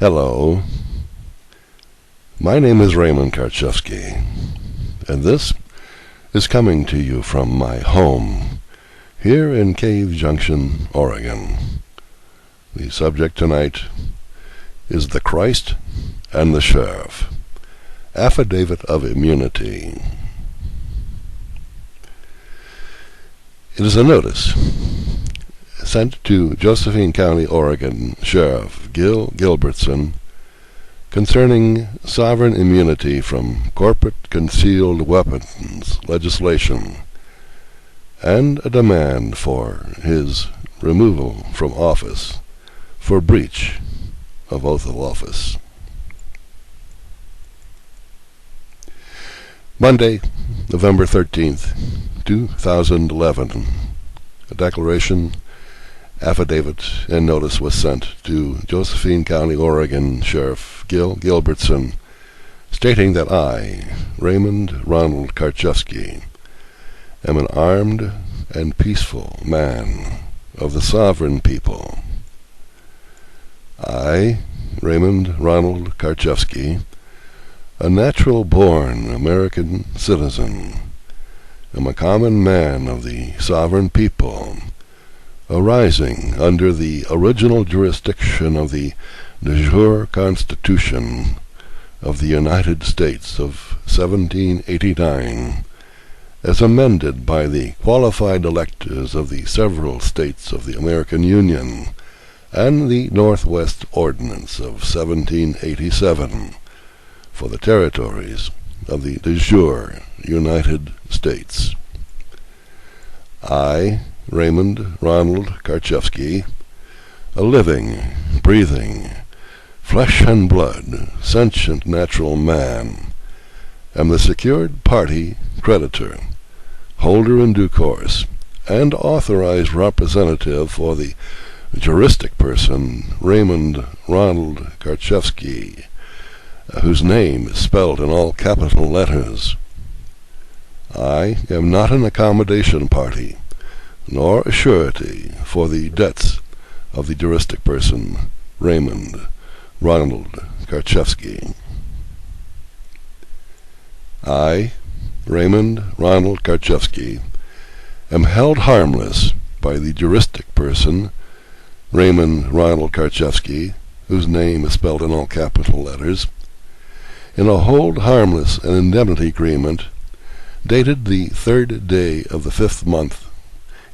Hello, my name is Raymond Karchevsky, and this is coming to you from my home here in Cave Junction, Oregon. The subject tonight is the Christ and the Sheriff, Affidavit of Immunity. It is a notice sent to Josephine County, Oregon Sheriff Gil Gilbertson concerning sovereign immunity from corporate concealed weapons legislation and a demand for his removal from office for breach of oath of office. Monday, November 13th, 2011. A declaration, affidavit, and notice was sent to Josephine County, Oregon Sheriff Gil Gilbertson, stating that I, Raymond Ronald Karchevsky, am an armed and peaceful man of the sovereign people. I, Raymond Ronald Karchevsky, a natural-born American citizen, am a common man of the sovereign people, arising under the original jurisdiction of the de jure Constitution of the United States of 1789, as amended by the qualified electors of the several states of the American Union, and the Northwest Ordinance of 1787 for the territories of the de jure United States. I, Raymond Ronald Karchevsky, a living, breathing, flesh and blood, sentient natural man, am the secured party creditor, holder in due course, and authorized representative for the juristic person Raymond Ronald Karchevsky, whose name is spelled in all capital letters. I am not an accommodation party, nor a surety for the debts of the juristic person Raymond Ronald Karchevsky. I, Raymond Ronald Karchevsky, am held harmless by the juristic person Raymond Ronald Karchevsky, whose name is spelled in all capital letters, in a hold harmless and indemnity agreement dated the 3rd day of the 5th month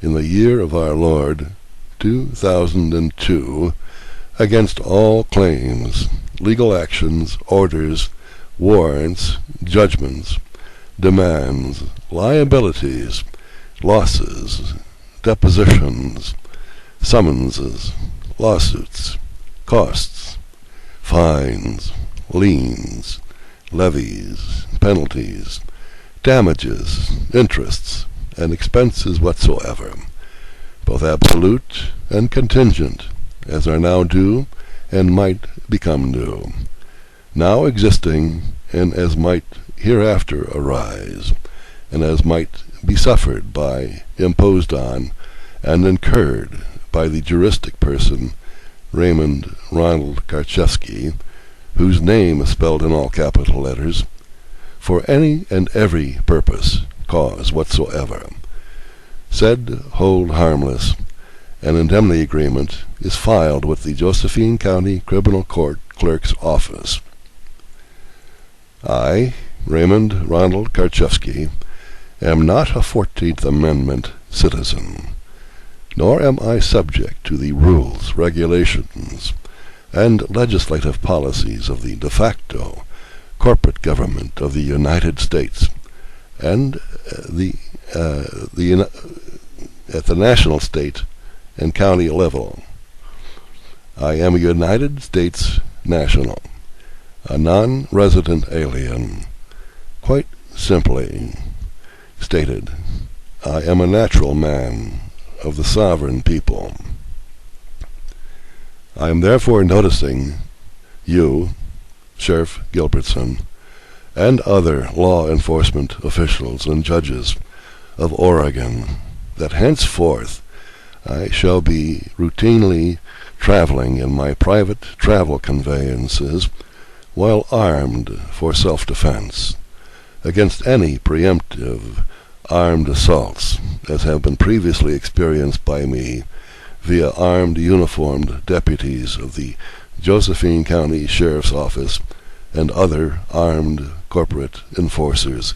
in the year of our Lord 2002, against all claims, legal actions, orders, warrants, judgments, demands, liabilities, losses, depositions, summonses, lawsuits, costs, fines, liens, levies, penalties, damages, interests, and expenses whatsoever, both absolute and contingent, as are now due and might become due, now existing and as might hereafter arise, and as might be suffered by, imposed on, and incurred by the juristic person Raymond Ronald Karchevsky, whose name is spelled in all capital letters, for any and every purpose, cause whatsoever. Said hold harmless and indemnity agreement is filed with the Josephine County Criminal Court Clerk's Office. I, Raymond Ronald Karchevsky, am not a 14th Amendment citizen, nor am I subject to the rules, regulations, and legislative policies of the de facto corporate government of the United States, and at the national, state, and county level. I am a United States national, a non-resident alien. Quite simply stated, I am a natural man of the sovereign people. I am therefore noticing you, Sheriff Gilbertson, and other law enforcement officials and judges of Oregon, that henceforth I shall be routinely traveling in my private travel conveyances while armed for self-defense against any preemptive armed assaults as have been previously experienced by me via armed uniformed deputies of the Josephine County Sheriff's Office and other armed corporate enforcers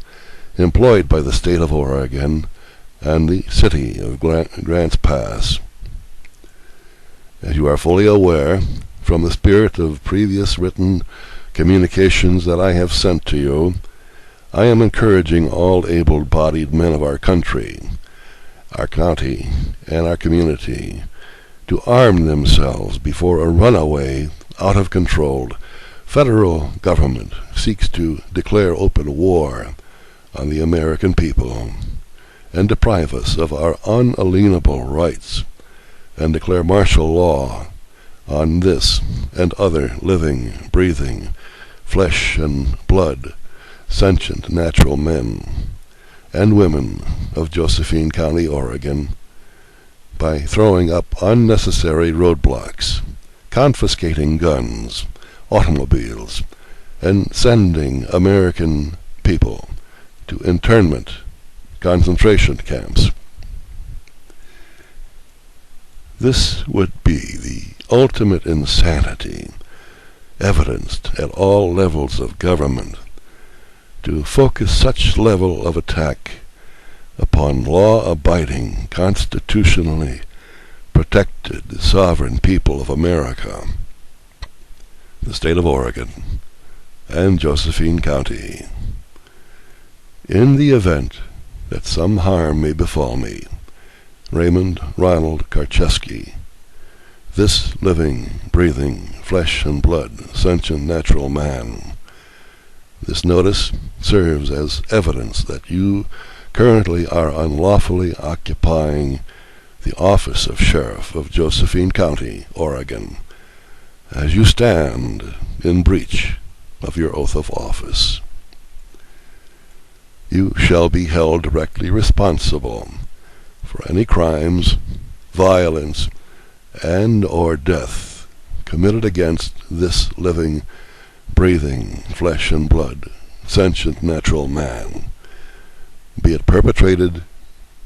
employed by the state of Oregon and the city of Grants Pass. As you are fully aware, from the spirit of previous written communications that I have sent to you, I am encouraging all able-bodied men of our country, our county, and our community to arm themselves before a runaway, out-of-control federal government seeks to declare open war on the American people and deprive us of our unalienable rights and declare martial law on this and other living, breathing, flesh and blood, sentient natural men and women of Josephine County, Oregon, by throwing up unnecessary roadblocks, confiscating guns, automobiles, and sending American people to internment concentration camps. This would be the ultimate insanity, evidenced at all levels of government, to focus such level of attack upon law-abiding, constitutionally protected sovereign people of America, the state of Oregon, and Josephine County. In the event that some harm may befall me, Raymond Ronald Karczewski, this living, breathing, flesh and blood, sentient natural man, this notice serves as evidence that you currently are unlawfully occupying the office of Sheriff of Josephine County, Oregon, as you stand in breach of your oath of office. You shall be held directly responsible for any crimes, violence, and or death committed against this living, breathing, flesh and blood, sentient natural man, be it perpetrated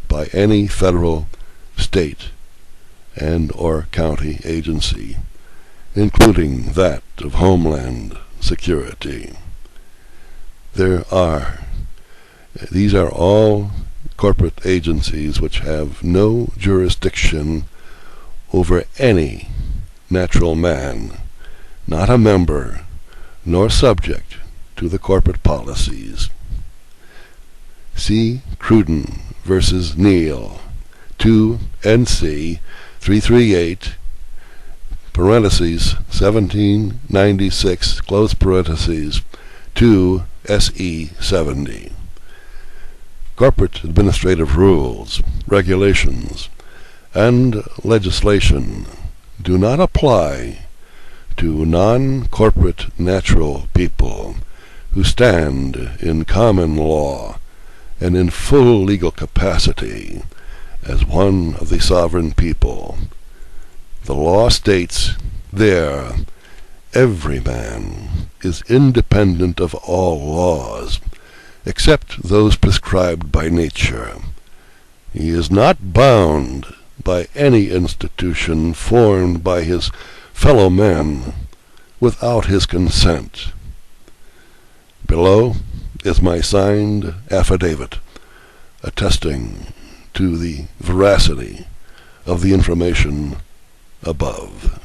by any federal, state, and or county agency, including that of Homeland Security. These are all corporate agencies which have no jurisdiction over any natural man, not a member, nor subject to the corporate policies. See Cruden versus Neal, 2 NC 338, parentheses 1796, close parentheses, 2 SE 70. Corporate administrative rules, regulations, and legislation do not apply to non-corporate natural people who stand in common law and in full legal capacity as one of the sovereign people. The law states there, every man is independent of all laws, except those prescribed by nature. He is not bound by any institution formed by his fellow men without his consent. Below is my signed affidavit attesting to the veracity of the information above.